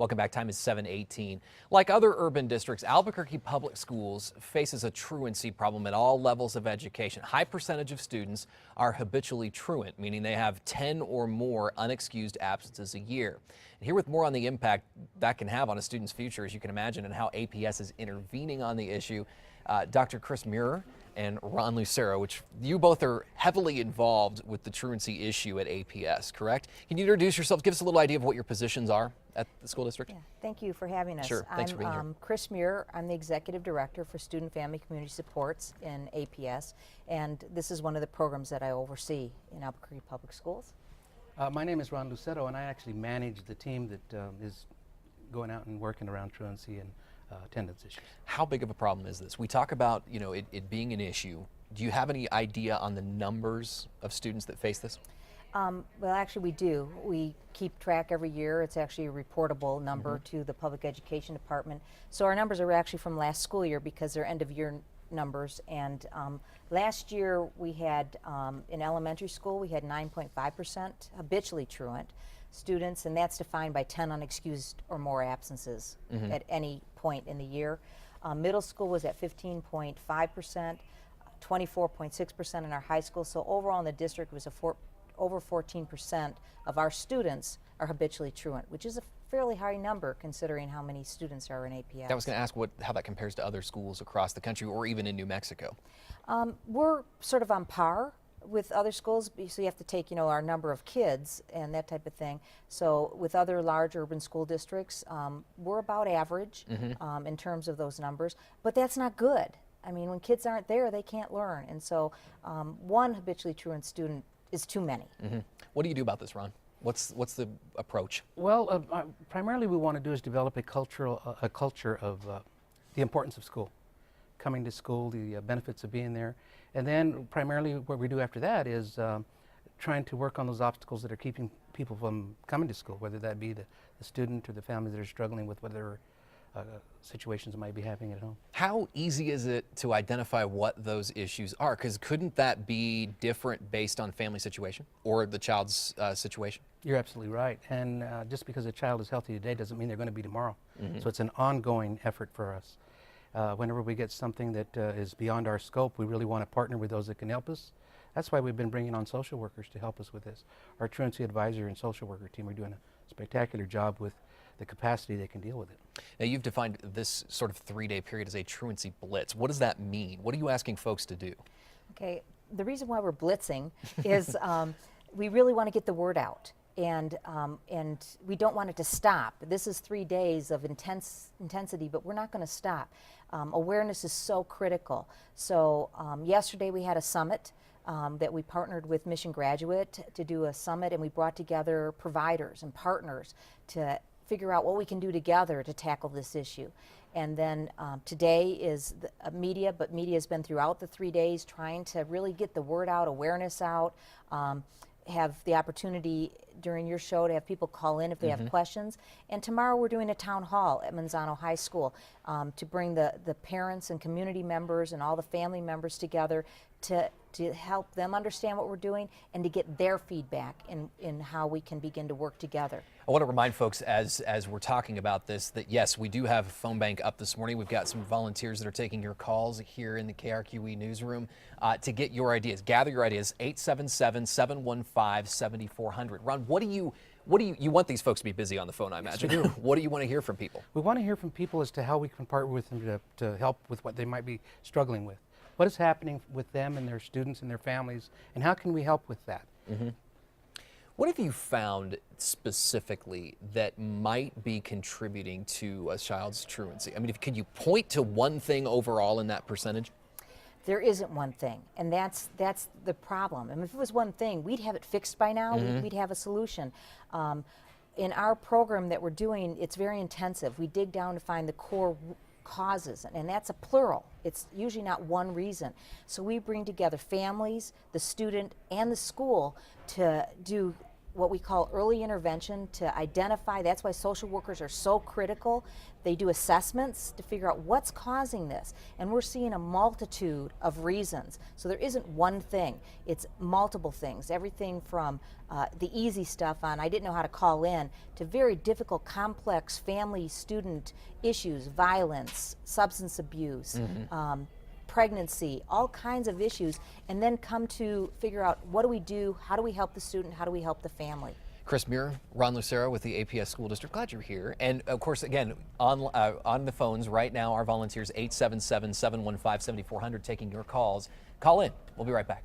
Welcome back. Time is 7:18. Like other urban districts, Albuquerque Public Schools faces a truancy problem at all levels of education. High percentage of students are habitually truant, meaning they have 10 or more unexcused absences a year. And here with more on the impact that can have on a student's future, as you can imagine, and how APS is intervening on the issue, Dr. Chris Muir and Ron Lucero, which you both are heavily involved with the truancy issue at APS, correct? Can you introduce yourself, give us a little idea of what your positions are at the school district? Yeah, thank you for having us. Sure, thanks for being here. Chris Muir. I'm the Executive Director for Student Family Community Supports in APS, and this is one of the programs that I oversee in Albuquerque Public Schools. My name is Ron Lucero, and I actually manage the team that is going out and working around truancy and attendance issues. How big of a problem is this? We talk about, you know, it being an issue. Do you have any idea on the numbers of students that face this? Well, actually we do. We keep track every year. It's actually a reportable number to the Public Education Department. So our numbers are actually from last school year because they're end of year numbers. And last year we had, in elementary school, we had 9.5% habitually truant students, and that's defined by 10 unexcused or more absences at any point in the year. Middle school was at 15.5%, 24.6% in our high school. So overall in the district was over 14% of our students are habitually truant, which is a fairly high number considering how many students are in APS. I was going to ask how that compares to other schools across the country or even in New Mexico. We're sort of on par with other schools, so you have to take, you know, our number of kids and that type of thing. So with other large urban school districts, we're about average in terms of those numbers, but that's not good. I mean, when kids aren't there, they can't learn, and so one habitually truant student is too many. What do you do about this, Ron? What's the approach? Well, primarily we want to do is develop a culture of the importance of school, coming to school, the benefits of being there, and then primarily what we do after that is trying to work on those obstacles that are keeping people from coming to school, whether that be the student or the families that are struggling with whatever situations might be happening at home. How easy is it to identify what those issues are? Because couldn't that be different based on family situation or the child's situation? You're absolutely right. And just because a child is healthy today doesn't mean they're going to be tomorrow. So it's an ongoing effort for us. Whenever we get something that is beyond our scope, we really want to partner with those that can help us. That's why we've been bringing on social workers to help us with this. Our truancy advisor and social worker team are doing a spectacular job with the capacity they can deal with it. Now, you've defined this sort of 3-day period as a truancy blitz. What does that mean? What are you asking folks to do? Okay, the reason why we're blitzing is we really want to get the word out, and we don't want it to stop. This is 3 days of intensity, but we're not going to stop. Awareness is so critical. So yesterday we had a summit that we partnered with Mission Graduate to do a summit, and we brought together providers and partners to figure out what we can do together to tackle this issue. And then today is media, but media has been throughout the 3 days trying to really get the word out, awareness out, have the opportunity during your show to have people call in if they have questions. And tomorrow we're doing a town hall at Manzano High School to bring the parents and community members and all the family members together to help them understand what we're doing and to get their feedback in how we can begin to work together. I want to remind folks as we're talking about this that yes, we do have a phone bank up this morning. We've got some volunteers that are taking your calls here in the KRQE newsroom to get your ideas. Gather your ideas. 877-715-7400. Ron, what do you want these folks to be busy on the phone, I imagine? Yes, we do. What do you want to hear from people? We want to hear from people as to how we can partner with them to help with what they might be struggling with. What is happening with them and their students and their families, and how can we help with that? What have you found specifically that might be contributing to a child's truancy? I mean, could you point to one thing overall in that percentage? There isn't one thing, and that's the problem. I mean, if it was one thing, we'd have it fixed by now. We'd have a solution. In our program that we're doing, it's very intensive. We dig down to find the core causes, and that's a plural. It's usually not one reason. So we bring together families, the student, and the school to do what we call early intervention to identify. That's why social workers are so critical. They do assessments to figure out what's causing this, and we're seeing a multitude of reasons. So there isn't one thing, it's multiple things. Everything from the easy stuff on I didn't know how to call in to very difficult, complex family student issues, violence, substance abuse, pregnancy, all kinds of issues, and then come to figure out what do we do, how do we help the student, how do we help the family. Chris Muir, Ron Lucero with the APS School District. Glad you're here. And of course, again, on the phones right now, our volunteers, 877-715-7400, taking your calls. Call in. We'll be right back.